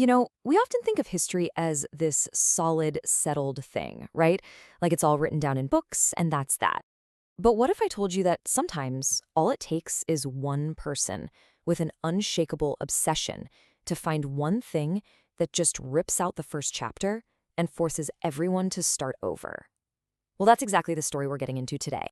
We often think of history as this solid, settled thing, right? Like it's all written down in books, and that's that. But what if I told you that sometimes all it takes is one person with an unshakable obsession to find one thing that just rips out the first chapter and forces everyone to start over? Well, that's exactly the story we're getting into today.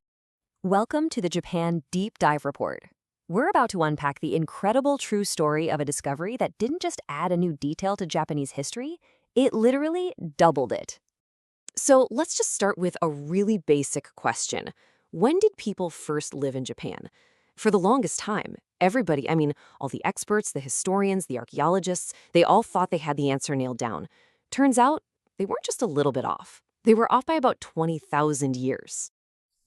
Welcome to the Japan Deep Dive Report. We're about to unpack the incredible true story of a discovery that didn't just add a new detail to Japanese history, it literally doubled it. So let's just start with a really basic question. When did people first live in Japan? For the longest time, everybody, all the experts, the historians, the archaeologists, they all thought they had the answer nailed down. Turns out, they weren't just a little bit off. They were off by about 20,000 years.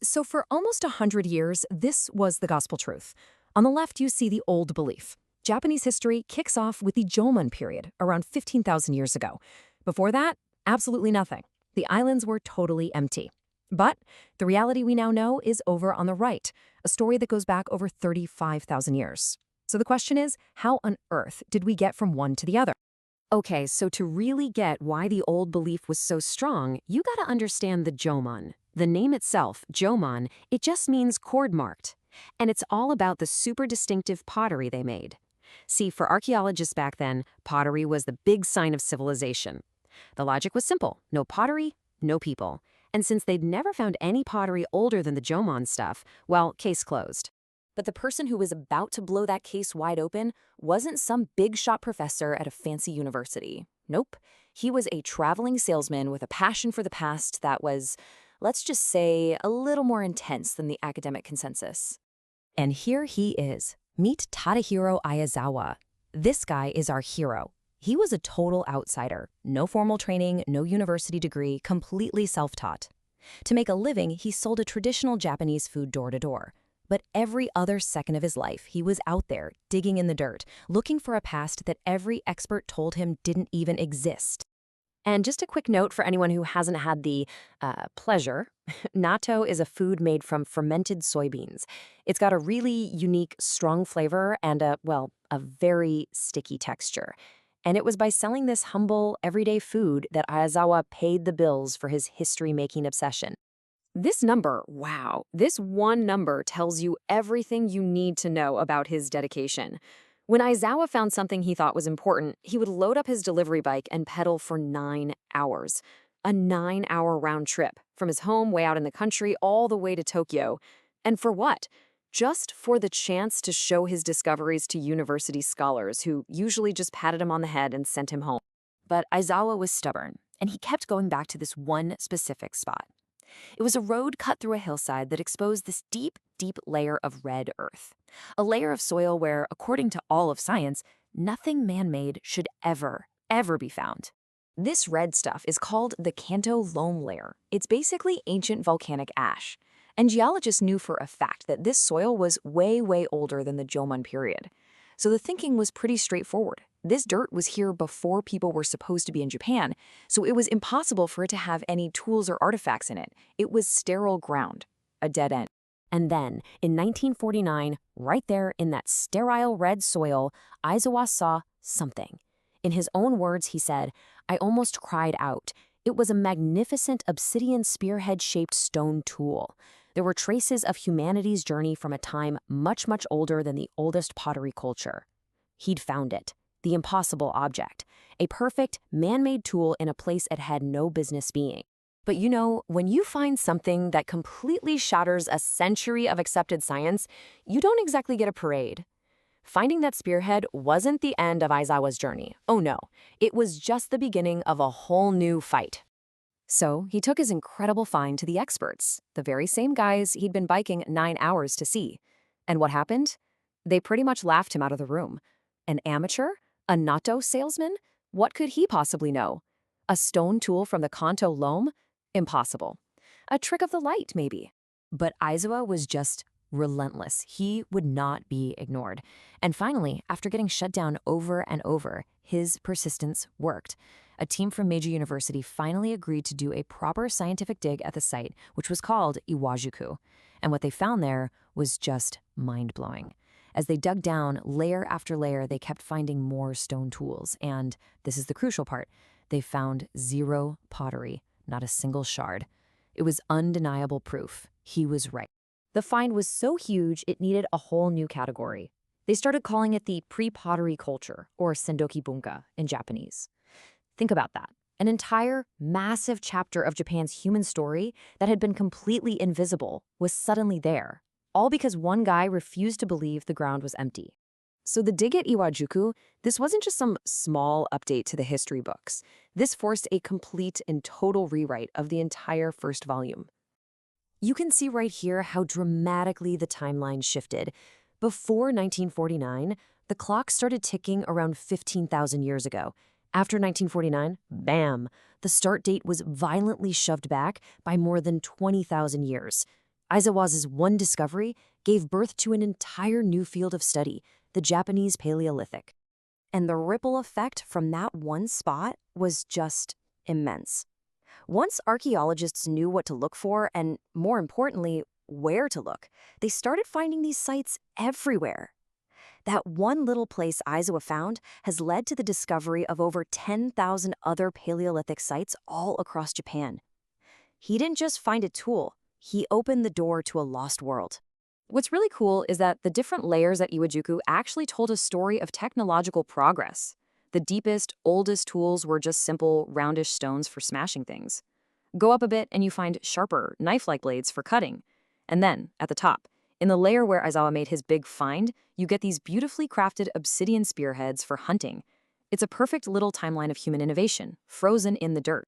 So for almost 100 years, this was the gospel truth. On the left, you see the old belief. Japanese history kicks off with the Jomon period, around 15,000 years ago. Before that, absolutely nothing. The islands were totally empty. But the reality we now know is over on the right, a story that goes back over 35,000 years. So the question is, how on earth did we get from one to the other? Okay, so to really get why the old belief was so strong, you gotta understand the Jomon. The name itself, Jomon, it just means cord-marked. And it's all about the super distinctive pottery they made. See, for archaeologists back then, pottery was the big sign of civilization. The logic was simple: no pottery, no people. And since they'd never found any pottery older than the Jomon stuff, well, case closed. But the person who was about to blow that case wide open wasn't some big-shot professor at a fancy university. Nope. He was a traveling salesman with a passion for the past that was, let's just say, a little more intense than the academic consensus. And here he is. Meet Tadahiro Aizawa. This guy is our hero. He was a total outsider. No formal training, no university degree, completely self-taught. To make a living, he sold a traditional Japanese food door to door. But every other second of his life, he was out there, digging in the dirt, looking for a past that every expert told him didn't even exist. And just a quick note for anyone who hasn't had the pleasure, natto is a food made from fermented soybeans. It's got a really unique, strong flavor and a very sticky texture. And it was by selling this humble, everyday food that Aizawa paid the bills for his history-making obsession. This number, wow, this one number tells you everything you need to know about his dedication. When Aizawa found something he thought was important, he would load up his delivery bike and pedal for 9 hours. A 9-hour round trip, from his home way out in the country all the way to Tokyo. And for what? Just for the chance to show his discoveries to university scholars who usually just patted him on the head and sent him home. But Aizawa was stubborn, and he kept going back to this one specific spot. It was a road cut through a hillside that exposed this deep, deep layer of red earth. A layer of soil where, according to all of science, nothing man-made should ever be found. This red stuff is called the Kanto loam layer. It's basically ancient volcanic ash. And geologists knew for a fact that this soil was way, way older than the Jomon period. So the thinking was pretty straightforward. This dirt was here before people were supposed to be in Japan, so it was impossible for it to have any tools or artifacts in it. It was sterile ground, a dead end. And then, in 1949, right there in that sterile red soil, Aizawa saw something. In his own words, he said, "I almost cried out. It was a magnificent obsidian spearhead-shaped stone tool. There were traces of humanity's journey from a time much, much older than the oldest pottery culture. He'd found it. The impossible object, a perfect, man-made tool in a place it had no business being. But when you find something that completely shatters a century of accepted science, you don't exactly get a parade. Finding that spearhead wasn't the end of Aizawa's journey. Oh no, it was just the beginning of a whole new fight. So he took his incredible find to the experts, the very same guys he'd been biking 9 hours to see. And what happened? They pretty much laughed him out of the room. An amateur? A natto salesman? What could he possibly know? A stone tool from the Kanto loam? Impossible. A trick of the light, maybe. But Aizawa was just relentless. He would not be ignored. And finally, after getting shut down over and over, his persistence worked. A team from Meiji University finally agreed to do a proper scientific dig at the site, which was called Iwajuku. And what they found there was just mind-blowing. As they dug down, layer after layer, they kept finding more stone tools. And this is the crucial part. They found zero pottery, not a single shard. It was undeniable proof. He was right. The find was so huge, it needed a whole new category. They started calling it the pre-pottery culture, or sendoki bunka in Japanese. Think about that. An entire, massive chapter of Japan's human story that had been completely invisible was suddenly there, all because one guy refused to believe the ground was empty. So the dig at Iwajuku, this wasn't just some small update to the history books. This forced a complete and total rewrite of the entire first volume. You can see right here how dramatically the timeline shifted. Before 1949, the clock started ticking around 15,000 years ago. After 1949, bam, the start date was violently shoved back by more than 20,000 years. Aizawa's one discovery gave birth to an entire new field of study, the Japanese Paleolithic. And the ripple effect from that one spot was just immense. Once archaeologists knew what to look for and, more importantly, where to look, they started finding these sites everywhere. That one little place Aizawa found has led to the discovery of over 10,000 other Paleolithic sites all across Japan. He didn't just find a tool, he opened the door to a lost world. What's really cool is that the different layers at Iwajuku actually told a story of technological progress. The deepest, oldest tools were just simple, roundish stones for smashing things. Go up a bit and you find sharper, knife-like blades for cutting. And then, at the top, in the layer where Aizawa made his big find, you get these beautifully crafted obsidian spearheads for hunting. It's a perfect little timeline of human innovation, frozen in the dirt.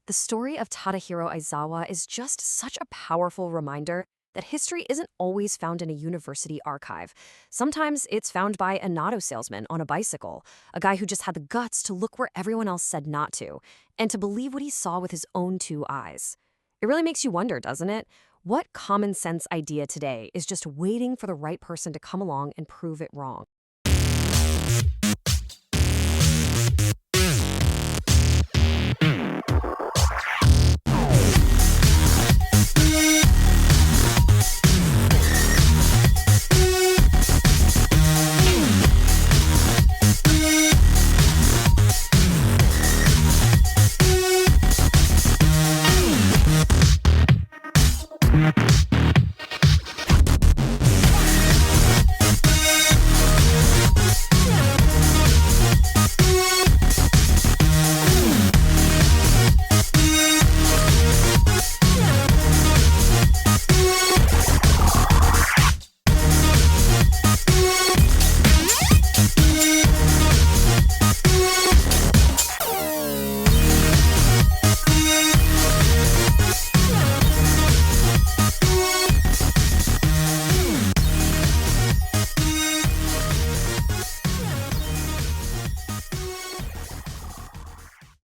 The story of Tadahiro Aizawa is just such a powerful reminder that history isn't always found in a university archive. Sometimes it's found by a natto salesman on a bicycle, a guy who just had the guts to look where everyone else said not to, and to believe what he saw with his own two eyes. It really makes you wonder, doesn't it? What common sense idea today is just waiting for the right person to come along and prove it wrong?